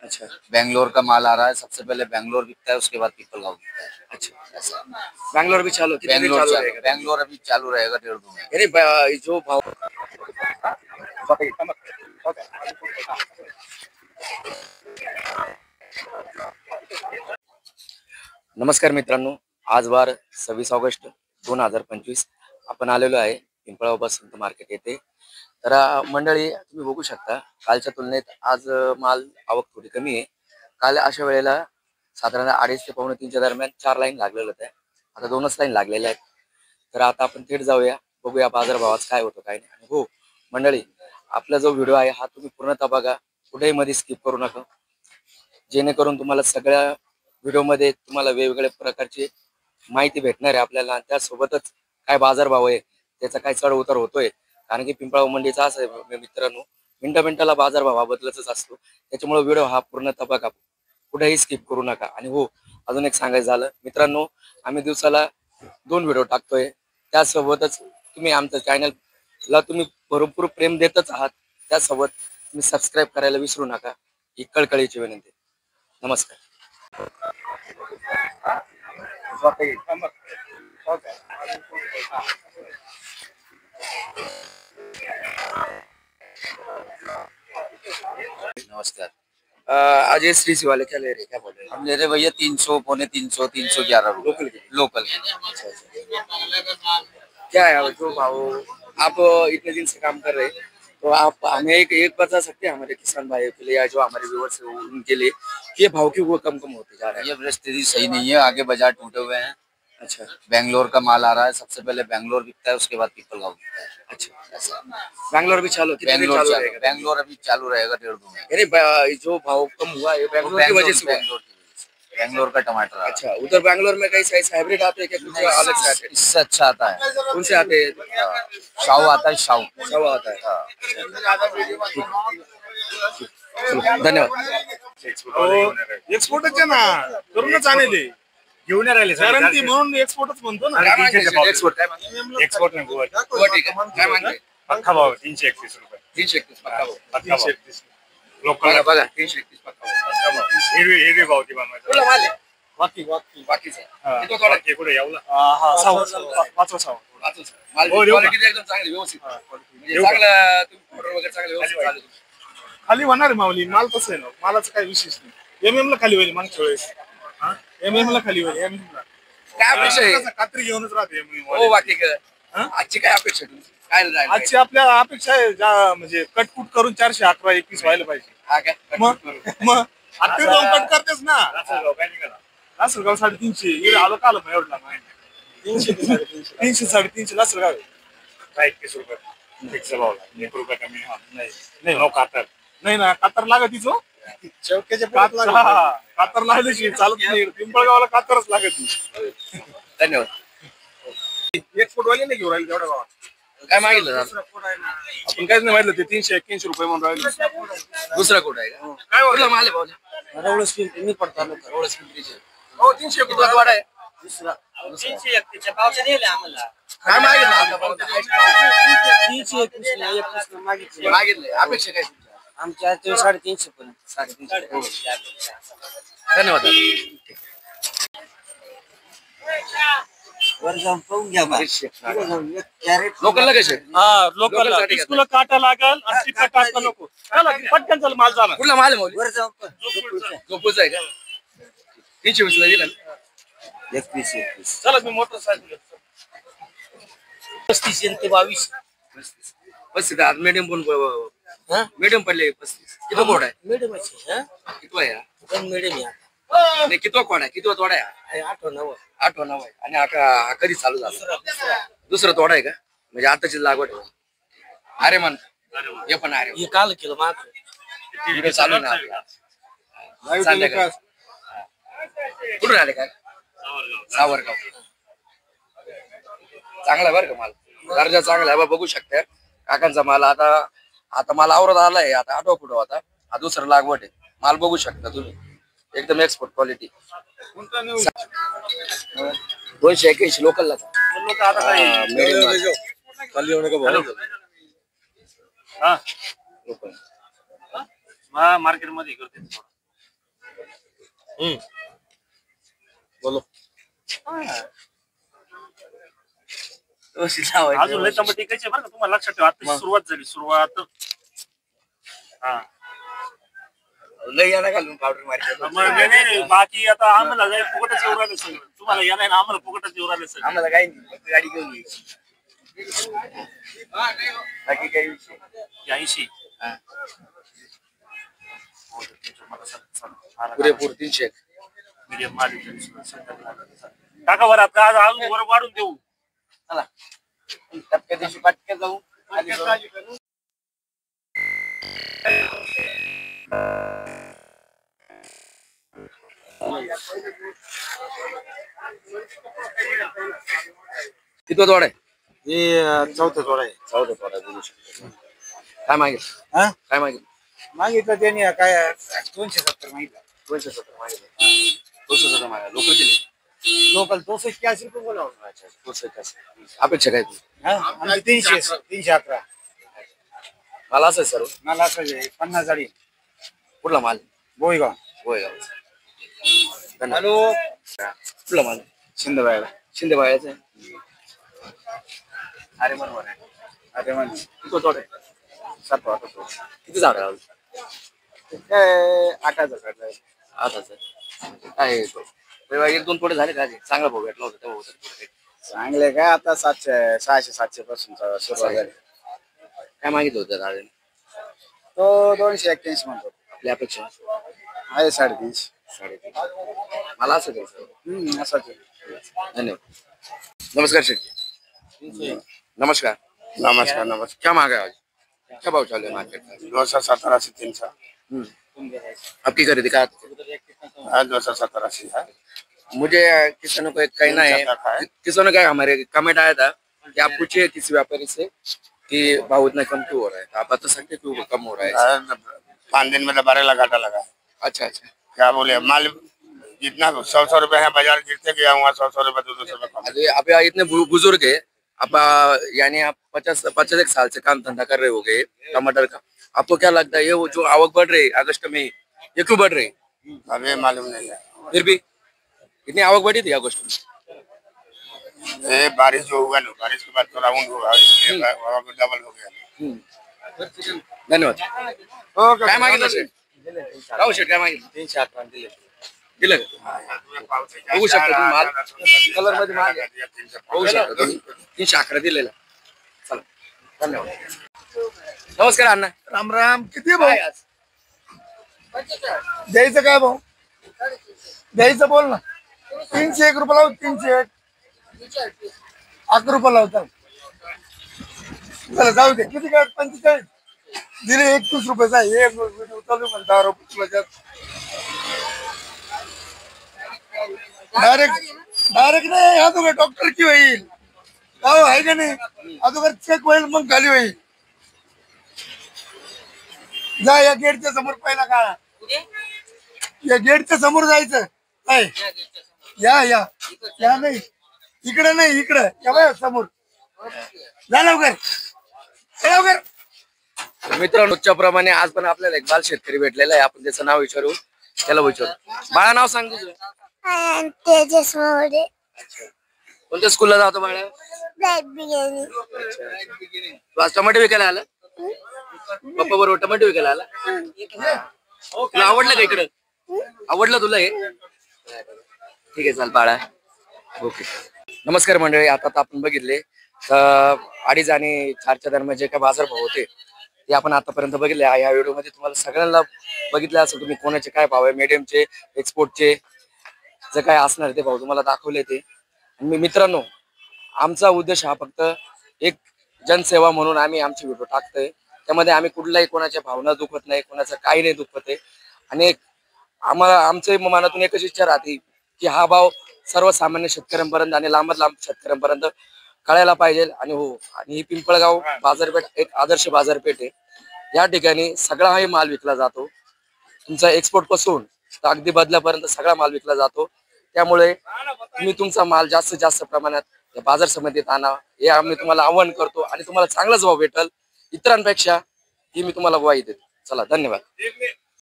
अच्छा, बेंगलोर का माल आ रहा है, सबसे पहले बेंगलोर बिकता है, उसके बाद पिपलगांव बिकता है। अच्छा ऐसा। बैंगलोर भी चालू, कितने दिन बेंगलोर चालू चालू, रहेगा? बेंगलोर अभी चालू रहेगा 1.5 महीने। यानी जो भाव नमस्कार मित्रांनो, आज वार 26 ऑगस्ट 2025 आपण आलेलो आहे पिंपळगाव बसंत मार्केट येथे। तर मंडळी तुम्ही बघू शकता कालच्या तुलनेत आज माल आवक थोडी कमी आहे। काल अशा वेळेला साधारण 2.5 ते 2.25 दरम्यान 4 लाईन लागलेल्या होत्या, आता 2च लाईन लागलेल्या आहेत। तर आता आपण थेट जाऊया, बघूया बाजारभावात काय होतं काय नाही। हो मंडळी, आपला जो व्हिडिओ आहे हा तुम्ही पूर्णतः बघा, कुठेही मध्ये स्किप करू नका, जेणेकरून तुम्हाला सगळ्या व्हिडिओमध्ये तुम्हाला वेगवेगळ्या प्रकारची माहिती भेटणार आहे आपल्याला। त्यासोबतच काय बाजारभाव आहे, त्याचा काय चढ उतार होतोय, कारण की पिंपळगाव मंडीचा असं आहे मित्रांनो, मिनिटा बाजारभाव हा बदलतच असतो। त्याच्यामुळे व्हिडिओ हा पूर्णतः बघा, कुठेही स्किप करू नका। आणि हो, अजून एक सांगायचं झालं मित्रांनो, आम्ही दिवसाला 2 व्हिडिओ टाकतोय, त्यासोबतच तुम्ही आमच्या चॅनलला तुम्ही भरपूर प्रेम देतच आहात, त्यासोबत तुम्ही सबस्क्राईब करायला विसरू नका, ही कळकळीची विनंती। नमस्कार। नमस्कार। आज ये श्री वाले क्या ले रहे, क्या बोल रहे हैं? हम ले रहे भैया 300, पौने 300, 311 लोकल के? लोकल। क्या है अब जो भाव? आप इतने दिन से काम कर रहे हैं, तो आप हमें एक बता सकते हैं हमारे किसान भाइयों के लिए या जो हमारे व्यूअर्स हैं उनके लिए, कि ये भाव क्यों वो कम होते जा रहे हैं? ये परिस्थिति सही नहीं है, आगे बाजार टूटे हुए हैं। अच्छा बेंगलोर का माल आ रहा है, सबसे पहले बेंगलोर बिकता है, उसके बाद पिपलगांव बिकता है। अच्छा ऐसा। बैंगलोर भी चालू, कितने दिन बेंगलोर चालू चालू, रहेगा? बेंगलोर अभी चालू रहेगा 1.5 महीने। यानी जो भाव कम हुआ है बैंगलोर की वजह से हुआ है? बेंगलोर की वजह से, बेंगलोर का टमाटर आ रहा है। अच्छा, उधर बैंगलोर में कई साइज हाइब्रिड आते हैं क्या, कुछ अलग से आते हैं? इससे अच्छा आता है। कौन से आते हैं? शाहू आता है, शाहू। सब आता है। हाँ। धन्यवाद। एक्सपोर्टच ना, करूनच आणले घेऊन राहिले गॅरंटी म्हणून एक्सपोर्टच म्हणतो ना। एक्सपोर्ट काय मागते? एक्सपोर्ट नाही गोवा ठीक आहे, काय मागते? पक्का भाव 331 रुपये। 331 पक्का भाव। पक्का भाव 331 लोकल बघा 331 पक्का भाव। पक्का भाव हिरवी भाव ती बनवायचं कुठला माल आहे? बाकीचा किती थोडा बाकी कुठे यावला पाचवा साव माल हो, देऊ का? क्वालिटी एकदम चांगली व्यवस्थित, म्हणजे चांगला तुम्ही ऑर्डर वगैरे चांगलं व्यवस्थित चालू आहे. खाली होणार आहे माऊली, माल तसं आहे ना, मालाचं काही विशेष नाही। एमएम ला खाली होईल मागच्या वेळेस, एमएम ला खाली होईल, एमएम ला काय अपेक्षा आहे? कात्री घेऊनच राहते हो बाकी काय? हा? आजची काय अपेक्षा आहे तुमची? काय राहील? आजची आपल्या अपेक्षा आहे म्हणजे कटकुट करून 411 21 व्हायला पाहिजे। हा काय? मग आता ते जाऊन कट करतेस ना, लासलगाव 350 इकडे आलो का आलो एवढला 300 350 लासलगाव 21 रुपये फिक्स भाव 1 रुपये कमी नाही नो कातर नाही ना, कातर लागत तिचो चौक्याच्या कातर लागली चालत नाही, पिंपळगावला कातरच लागत। धन्यवाद। एक्सपोर्ट वाले नाही घेऊन राहिले तेवढ्या भावात, काय मागितलं दादा? आपण काहीच नाही माहितलं, ते 381 रुपये म्हणून राहिले। दुसरा कोड आहे का? काय कुठला माल आहे भाऊ? रवळस पिंपरी पडता रवळस पिंपरीचे। हो 300 किती वाट आहे? दुसरा 331 पावसा दिले आम्हाला। काय मागितलं आतापर्यंत? 321 मागितले, मागितले अपेक्षा काय तुमच्या? आमच्या 350 पर्यंत। 350. धन्यवाद दादा। वर जाऊन पाहून घ्या मग। लोकलला कसे? हा लोकल लोकलसाठी का? स्कूल काटा लागल आणि टिपा टाकता नको, चला पटकन चल माल झाला। कुठला माल आहे मौली? वर जाऊन झोपूच आहे का? 320 ला दिला ना? 21 चला मी मोटरसायकल घेतो। 35 आणि ते 22 35 आज मीडियम पण मीडियम पडले 35 किती कोड आहे? मीडियम आहे हा, किती आहे? पण मीडियम आहे नाही किती कोड आहे? किती तोडा आहे? 8 9 8 9 आहे। आणि हा कधी चालू झाला? दुसरा तोडा आहे का? म्हणजे आताची लागवड आहे? अरे मन हे पण अरे हे काल किलो माग व्हिडिओ चालू आहे ना आपला। संध्याकाळी. कुठून आले काय? सावरगाव। चांगला बरं का माल, दर्जा चांगला आहे बघू शकता काकांचा माल। आता माल आवरत आलाय, आता 8 फुट होता, हा दुसरा लागवड आहे। माल बघू शकता तुम्ही, एकदम एक्सपोर्ट क्वालिटी। 281 लोकलला लोक आता काय खाली होणे का भाऊ? हा लोकल मा मार्केट मध्ये करते बोलो अजून अजून लय टमाटे टिकायचे बरं का तुम्हाला लक्षात ठेवा आता सुरुवात झाली सुरुवात हा लय याला घालून पावडर मारते मग नाही, बाकी आता आम्हाला जाईल फुकटच येऊ राहिलं सगळं तुम्हाला या नाही ना आम्हाला फुकटच येऊ राहिलं सगळं आम्हाला काही नाही फक्त गाडी घेऊन ये बाकी काही विषय 80 पुरेपूर 300 मीडियम टाका बरं आता आज अजून वर वाढून देऊ चला टपक्या दिवशी पटक्या जाऊ आणि जाऊ. किती तोड आहे हे चौथं थोडं आहे 14 तोड आहे बघू शकतो काय मागेल हा काय मागेल मागितलं त्याने काय 270 मागितलं 270 मागेल 270 मागेल लोक दिले लोकल 280 रुपये बोलावं अच्छा 280 अपेक्षा काय तुझी? आमची 311 मला असं सर्व मला असं 50 जाळी कुठला माल बोईगाव होय धन्यवाद. हॅलो कुठला माल शिंदेबाईला शिंदे बाळ्याचं अरे बरोबर आहे अरे म्हण किती तोड आहे 7 वाटतो किती झाड आहे काय 8000 काढलाय आता काय आहे तो तेव्हा 1-2 तोडे झाले का चांगला भाव भेटला होता तेव्हा होता थोडं काही. चांगले काय आता 600-700 पासून सुरुवात झाली काय मागितलं होतं दादा तो 281 म्हणतो आपली अपेक्षा आहे 350 3.5 मला असं द्यायचं असाच धन्यवाद नमस्कार शेठ नमस्कार नमस्कार नमस्कार क्या मांगा है आज क्या भाव चालू है मार्केट में 217 से 300 आपकी खरीदी का 217 से है मुझे किसी ने कोई कहना है किसी ने कहा हमारे कमेंट आया था कि आप पूछिए किसी व्यापारी से कि भाव इतना कम क्यों हो रहा है तो आप बता सकते हैं क्यों कम हो रहा है 5 दिन में तो 12 लाख घाटा लगा अच्छा अच्छा क्या बोले माल जितना 100 रुपए है बाजार गिरते गया वहाँ 100 रुपए 200 रुपए कम अरे आप इतने बुजुर्ग है आप यानी आप 50 एक साल से काम धंधा कर रहे हो गए टमाटर का आपको क्या लगता है ये वो जो आवक बढ़ रही है अगस्त में ये क्यों बढ़ रही है अभी मालूम नहीं है फिर भी इतनी आवक बढ़ी थी अगस्त में ये बारिश जो हुआ ना बारिश के बाद थोड़ा ऊन हुआ इसलिए डबल हो गया धन्यवाद काय मागितलं शेठ राहू शेठ काय मागितलं 311 दिले दिलं का? बघू शकता तुम्ही माल कलर मध्ये माल आहे. बघू शकता तुम्ही 311 दिलेला चला धन्यवाद नमस्कार अण्णा राम राम किती काय आज द्यायचं काय भाऊ द्यायचं बोल ना 301 रुपये लावू 301 11 रुपये लावतात चला जाऊ दे किती काय 45 दिले 31 रुपयाचा एक चालू म्हणता डायरेक्ट नाही अगोदर डॉक्टर की होईल हो आहे का नाही अगोदर चेक होईल मग खाली होईल जा या गेटच्या समोर पहिला काढा या गेटच्या समोर जायचं काय या या या नाही इकडे नाही इकडे या बाय समोर जा लवकर जा लवकर मित्रांनो प्रमाणे आज पण आपल्याला एक बाल शेतकरी भेटलेला आहे आपण त्याचं नाव विचारू त्याला विचारू बाळा नाव सांग तुझं तेजस मोरे कोणत्या स्कूलला जातो बाळा तू आज टमाटे विकायला आला पप्पा बरोबर टमाटे विकायला आला तुला आवडलं का इकडं आवडलं तुला हे ठीक आहे चाल बाळा ओके नमस्कार मंडळी आता तर आपण बघितले 2.5 आणि 4च्या दरम्यान जे काय बाजारभाव होते ते आपण आतापर्यंत बघितले या व्हिडिओमध्ये तुम्हाला सगळ्यांना बघितलं असेल तुम्ही कोणाचे काय भाव आहे मीडियमचे एक्सपोर्टचे जे काय असणार ते भाव तुम्हाला दाखवले ते मित्रांनो आमचा उद्देश हा फक्त एक जनसेवा म्हणून आम्ही आमचे व्हिडिओ टाकतोय त्यामध्ये आम्ही कुठलाही कोणाच्या भावना दुखत नाही कोणाचं काही नाही दुखत आहे आणि आम्हाला आमच्या मनातून एकच इच्छा राहते की हा भाव सर्वसामान्य शेतकऱ्यांपर्यंत आणि लांबत लांब शेतकऱ्यांपर्यंत कळायला पाहिजे आणि हो आणि ही पिंपळगाव बाजारपेठ एक आदर्श बाजारपेठ आहे या ठिकाणी सगळा हा माल विकला जातो तुमचा एक्सपोर्ट पासून तर अगदी बदल्यापर्यंत सगळा माल विकला जातो त्यामुळे तुम्ही तुमचा माल जास्तीत जास्त प्रमाणात या बाजार समितीत आणा हे आम्ही तुम्हाला आवाहन करतो आणि तुम्हाला चांगलाच भाव भेटल इतरांपेक्षा ही मी तुम्हाला ग्वाही देतो चला धन्यवाद